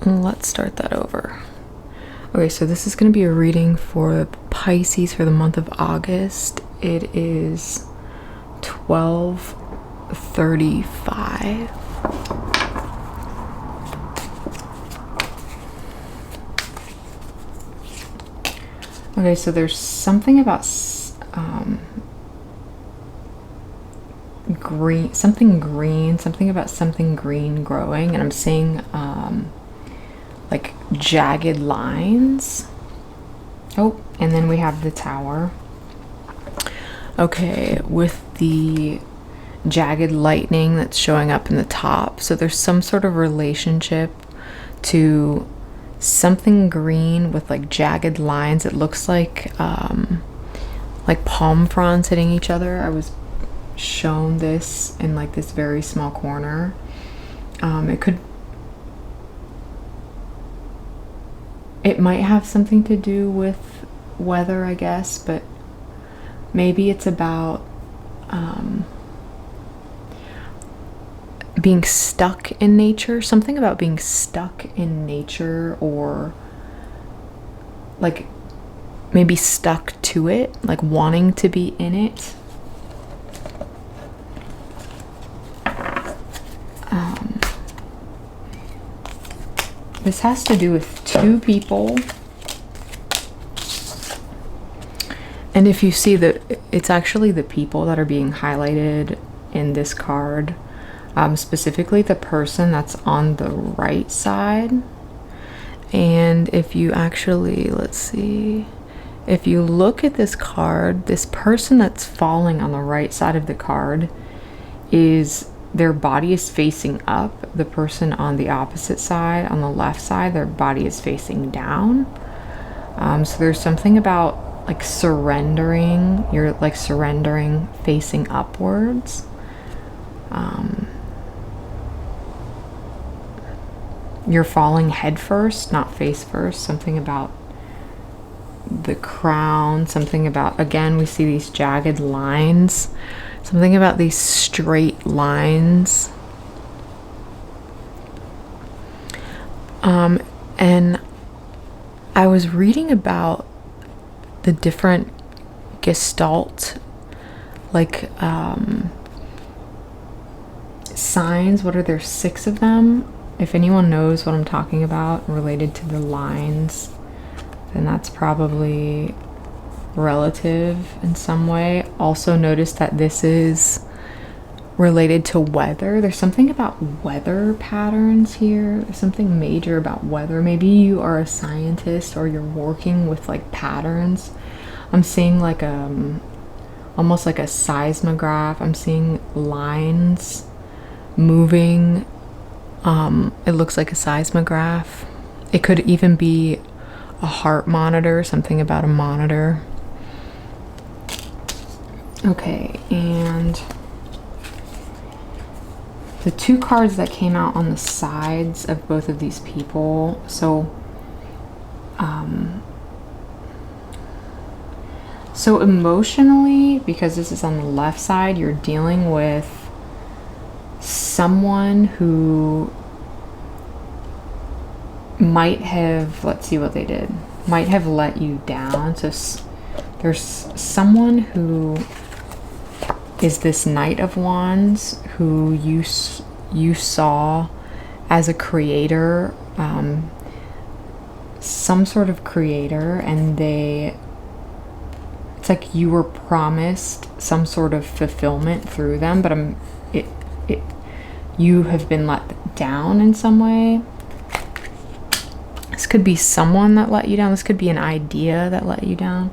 Let's start that over. Okay, so this is going to be a reading for Pisces for the month of August. It is 12:35. Okay, so there's something about green, something about something green growing, and I'm seeing like jagged lines. Oh, and then we have the Tower. Okay, with the jagged lightning that's showing up in the top. So there's some sort of relationship to something green with like jagged lines. It looks like palm fronds hitting each other. I was shown this in like this very small corner. It might have something to do with weather, I guess, but maybe it's about being stuck in nature. Something about being stuck in nature, or like maybe stuck to it, like wanting to be in it. This has to do with two people. And if you see that, it's actually the people that are being highlighted in this card. Specifically the person that's on the right side. And if you actually, let's see, if you look at this card, this person that's falling on the right side of the card is, their body is facing up. The person on the opposite side, on the left side, their body is facing down. So there's something about like surrendering. You're like surrendering facing upwards. You're falling head first, not face first. Something about the crown, something about, again, we see these jagged lines, something about these straight lines. And I was reading about the different gestalt, like signs. What are there? 6 of them. If anyone knows what I'm talking about related to the lines, then that's probably relative in some way. Also notice that this is related to weather. There's something about weather patterns here. There's something major about weather. Maybe you are a scientist or you're working with like patterns. I'm seeing like almost like a seismograph. I'm seeing lines moving. It looks like a seismograph. It could even be a heart monitor, something about a monitor. Okay, and the 2 cards that came out on the sides of both of these people. So emotionally, because this is on the left side, you're dealing with someone who might have, let's see what they did, might have let you down. So there's someone who is this Knight of Wands who you saw as a creator, some sort of creator, and it's like you were promised some sort of fulfillment through them, but you have been let down in some way. This could be someone that let you down. This could be an idea that let you down.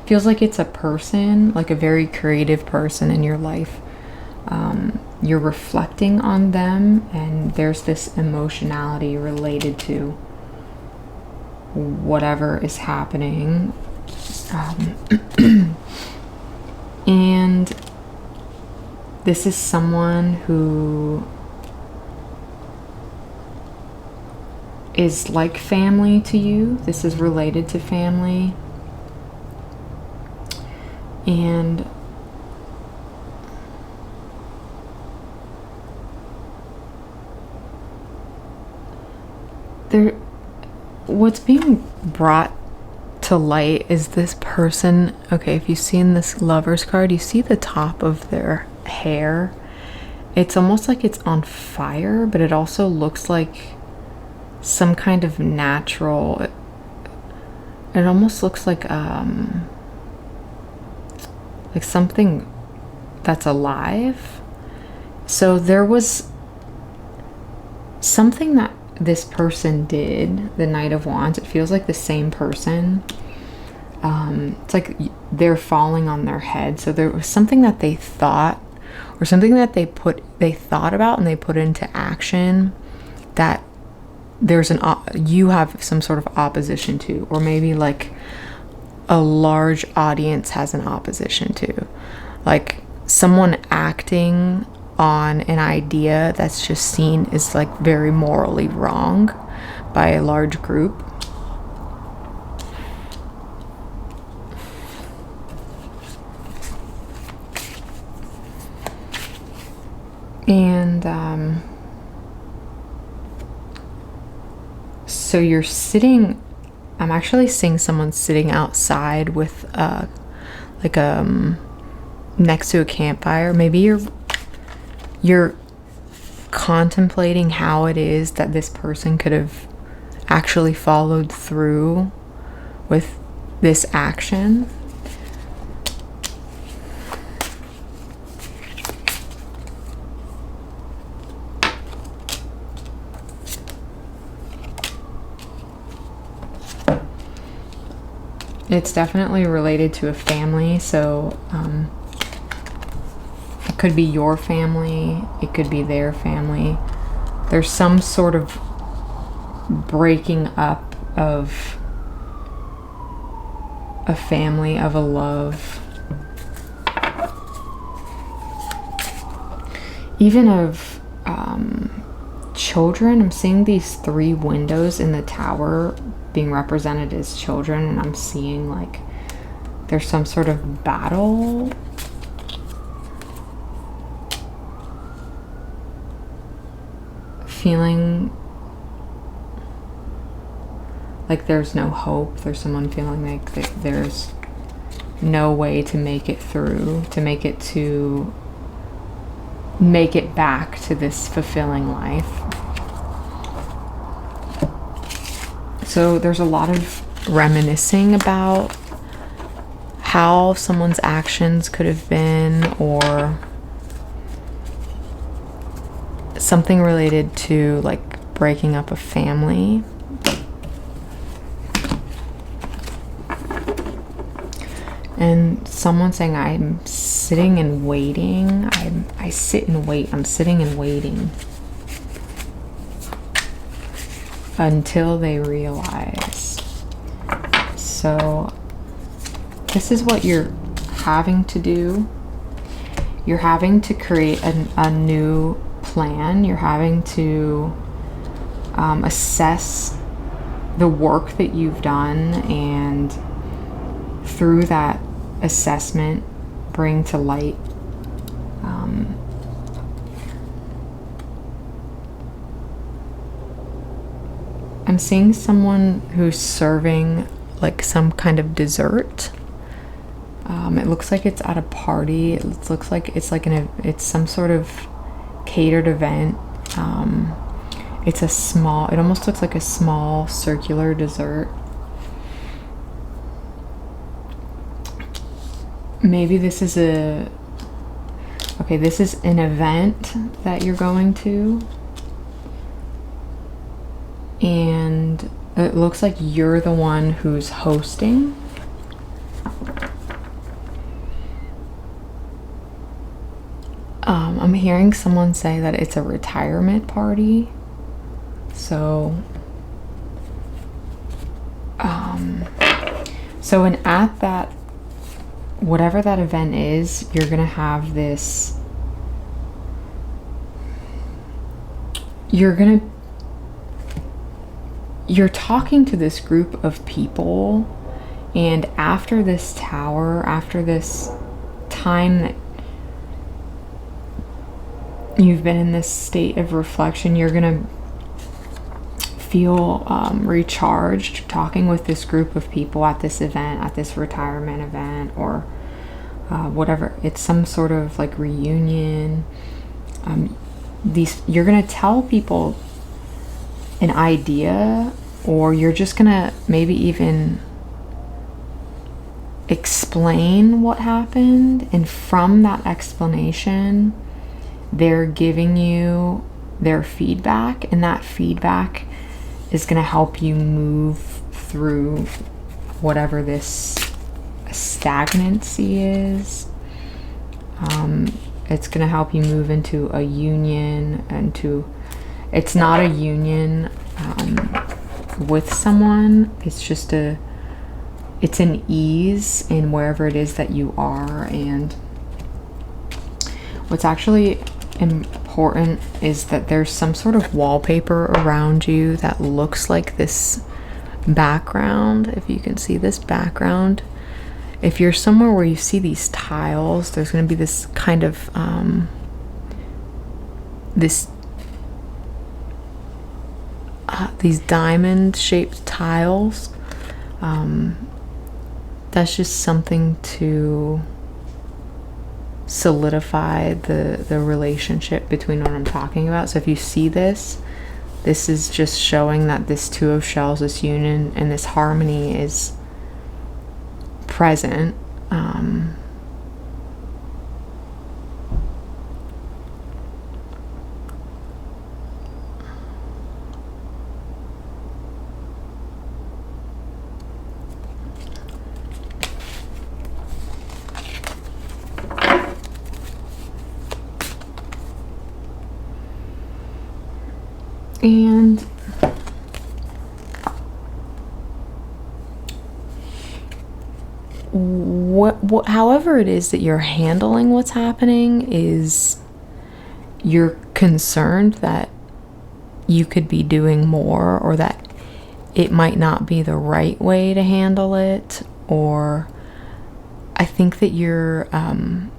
Feels like it's a person, like a very creative person in your life. You're reflecting on them, and there's this emotionality related to whatever is happening. And this is someone who is like family to you. This is related to family. And there, what's being brought to light is this person. Okay, if you've seen this Lover's card, you see the top of their hair. It's almost like it's on fire, but it also looks like some kind of natural, it almost looks like something that's alive. So there was something that this person did, the Knight of Wands. It feels like the same person. It's like they're falling on their head. So there was something that they thought, or something that they thought about and they put into action, that there's you have some sort of opposition to, or maybe like a large audience has an opposition to, like someone acting on an idea that's just seen as like very morally wrong by a large group. And so you're sitting, I'm actually seeing someone sitting outside with next to a campfire. Maybe you're contemplating how it is that this person could have actually followed through with this action. It's definitely related to a family, so it could be your family, it could be their family. There's some sort of breaking up of a family, of a love, even of children. I'm seeing these 3 windows in the tower being represented as children, and I'm seeing like there's some sort of battle. Feeling like there's no hope. There's someone feeling like there's no way to make it through, to make it back to this fulfilling life. So there's a lot of reminiscing about how someone's actions could have been, or something related to like breaking up a family. And someone saying, I'm sitting and waiting. I sit and wait. I'm sitting and waiting until they realize. So this is what you're having to do. You're having to create a new plan. You're having to assess the work that you've done, and through that assessment bring to light I'm seeing someone who's serving like some kind of dessert. It looks like it's at a party. It looks like it's like it's some sort of catered event. It almost looks like a small circular dessert. Maybe this is an event that you're going to, and it looks like you're the one who's hosting. I'm hearing someone say that it's a retirement party. So and at that, whatever that event is, you're gonna have this, you're talking to this group of people, and after this tower, after this time that you've been in this state of reflection, you're gonna feel recharged talking with this group of people at this event, at this retirement event, or whatever. It's some sort of like reunion. You're gonna tell people an idea, or you're just gonna maybe even explain what happened, and from that explanation they're giving you their feedback, and that feedback is going to help you move through whatever this stagnancy is. It's going to help you move into a union, it's not a union with someone, it's just it's an ease in wherever it is that you are. And what's actually important is that there's some sort of wallpaper around you that looks like this background. If you can see this background, if you're somewhere where you see these tiles, there's going to be this kind of these diamond shaped tiles. That's just something to solidify the relationship between what I'm talking about. So if you see this is just showing that this Two of Shells, this union and this harmony is present. And however it is that you're handling what's happening, is you're concerned that you could be doing more, or that it might not be the right way to handle it. Or I think that you're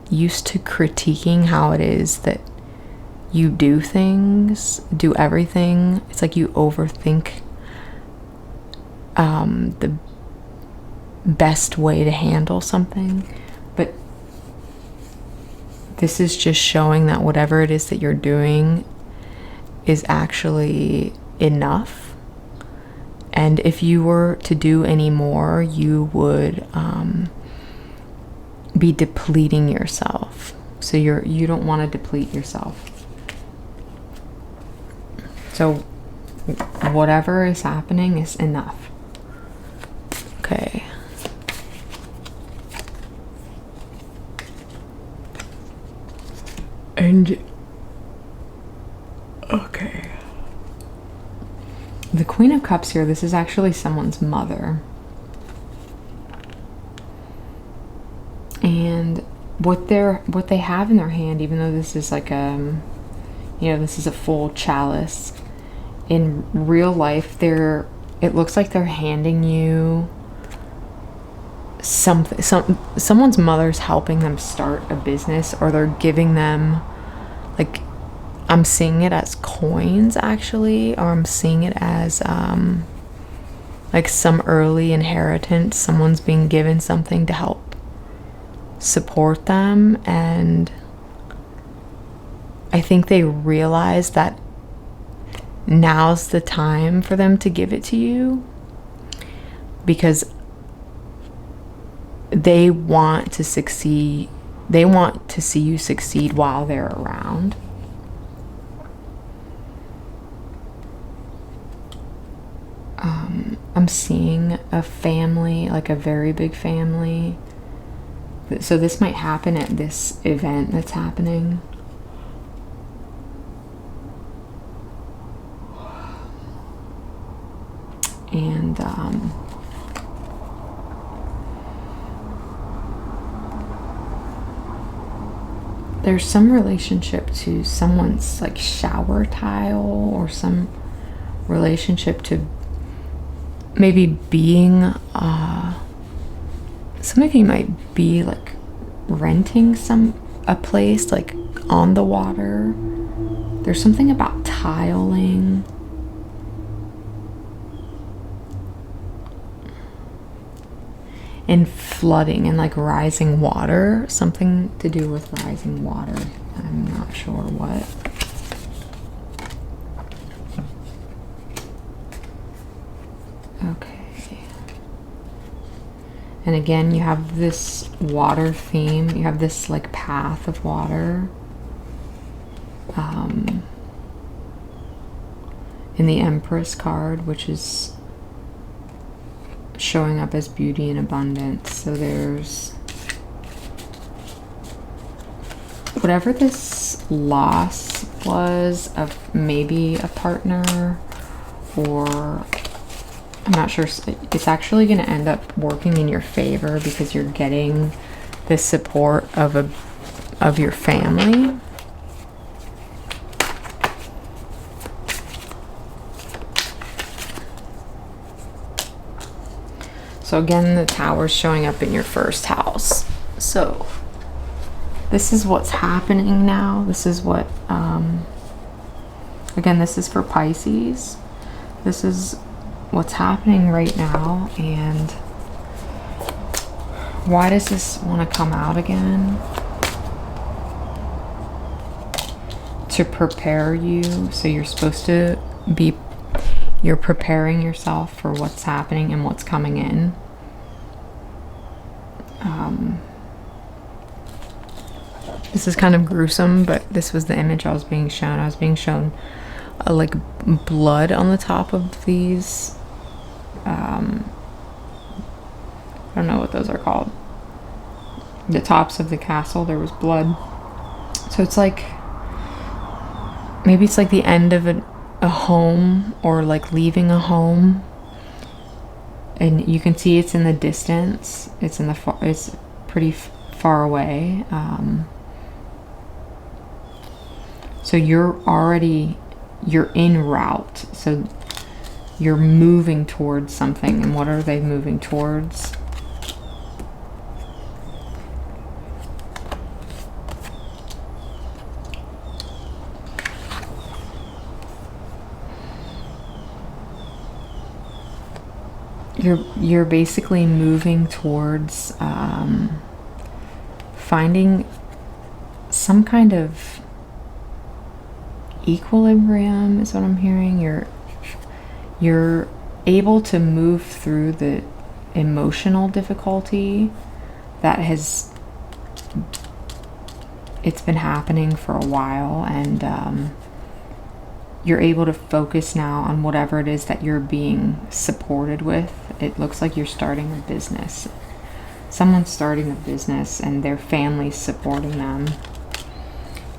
used to critiquing how it is that you do things, do everything. It's like you overthink the best way to handle something. But this is just showing that whatever it is that you're doing is actually enough. And if you were to do any more, you would be depleting yourself. So you don't want to deplete yourself. So whatever is happening is enough. Okay. And okay. The Queen of Cups here, this is actually someone's mother. And what they have in their hand, even though this is like this is a full chalice, in real life it looks like they're handing you something. Someone's mother's helping them start a business, or they're giving them, like, I'm seeing it as coins actually, or I'm seeing it as like some early inheritance. Someone's being given something to help support them, and I think they realize that now's the time for them to give it to you, because they want to succeed. They want to see you succeed while they're around. I'm seeing a family, like a very big family. So this might happen at this event that's happening. And there's some relationship to someone's like shower tile, or some relationship to maybe being some of you might be like renting a place like on the water. There's something about tiling. in flooding and like rising water, something to do with rising water. I'm not sure what. Okay. And again, you have this water theme. You have this like path of water. In the Empress card, which is showing up as beauty and abundance. So there's whatever this loss was of maybe a partner, or I'm not sure, it's actually going to end up working in your favor because you're getting the support of your family. So again, the Tower's showing up in your first house. So this is what's happening now. This is what, again, this is for Pisces. This is what's happening right now. And why does this want to come out again? To prepare you. So you're supposed to be, you're preparing yourself for what's happening and what's coming in. This is kind of gruesome, but this was the image I was being shown. I was being shown like blood on the top of these. I don't know what those are called. The tops of the castle, there was blood. So it's like, maybe it's like the end of a home, or like leaving a home. And you can see it's in the distance. It's in the it's pretty far away. So you're en route. So you're moving towards something. And what are they moving towards? You're basically moving towards finding some kind of equilibrium is what I'm hearing. You're able to move through the emotional difficulty that it's been happening for a while, and you're able to focus now on whatever it is that you're being supported with. It looks like you're starting a business. Someone's starting a business and their family's supporting them.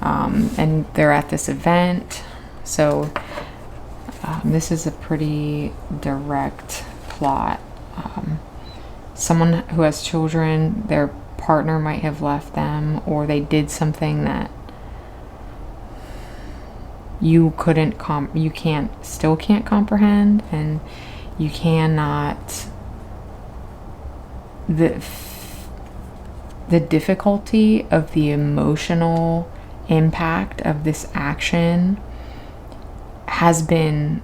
And they're at this event. So this is a pretty direct plot. Someone who has children, their partner might have left them, or they did something that you still can't comprehend, and you cannot, the difficulty of the emotional impact of this action has been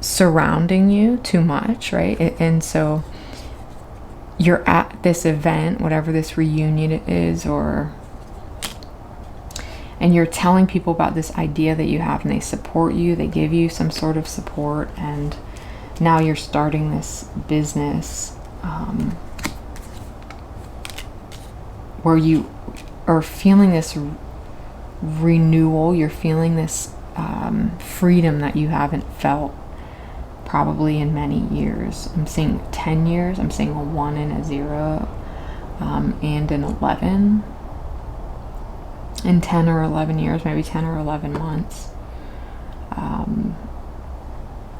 surrounding you too much, right? And so you're at this event, whatever this reunion is, and you're telling people about this idea that you have, and they support you, they give you some sort of support, and now you're starting this business where you are feeling this renewal, you're feeling this freedom that you haven't felt probably in many years. I'm seeing 10 years, I'm seeing a 1 and a 0, and an 11. In 10 or 11 years, maybe 10 or 11 months.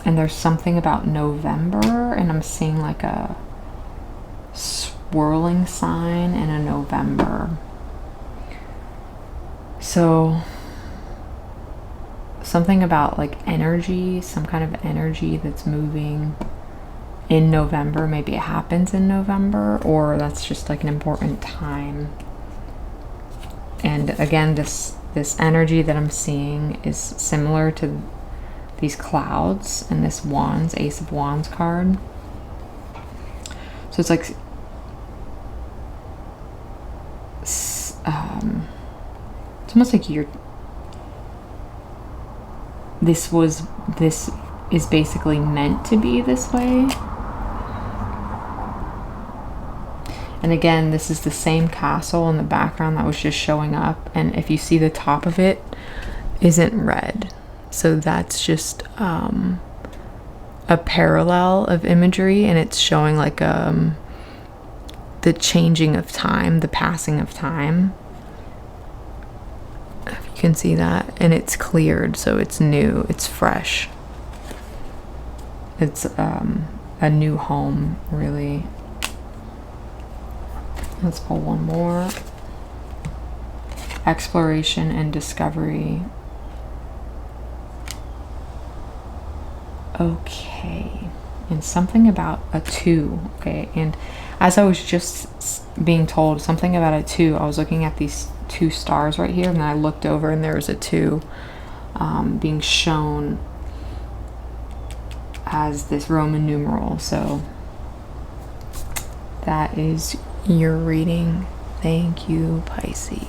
And there's something about November, and I'm seeing like a swirling sign in a November. So something about like energy, some kind of energy that's moving in November. Maybe it happens in November, or that's just like an important time. And again, this energy that I'm seeing is similar to these clouds and this wands, Ace of Wands card. So it's like it's almost like this is basically meant to be this way. And again, this is the same castle in the background that was just showing up, and if you see, the top of it isn't red, so that's just a parallel of imagery, and it's showing like the changing of time, the passing of time, if you can see that. And it's cleared, so it's new, it's fresh, it's a new home, really. Let's pull one more. Exploration and discovery. Okay. And something about a 2. Okay. And as I was just being told something about a 2, I was looking at these 2 stars right here, and then I looked over and there was a 2 being shown as this Roman numeral. So that is your reading. Thank you, Pisces.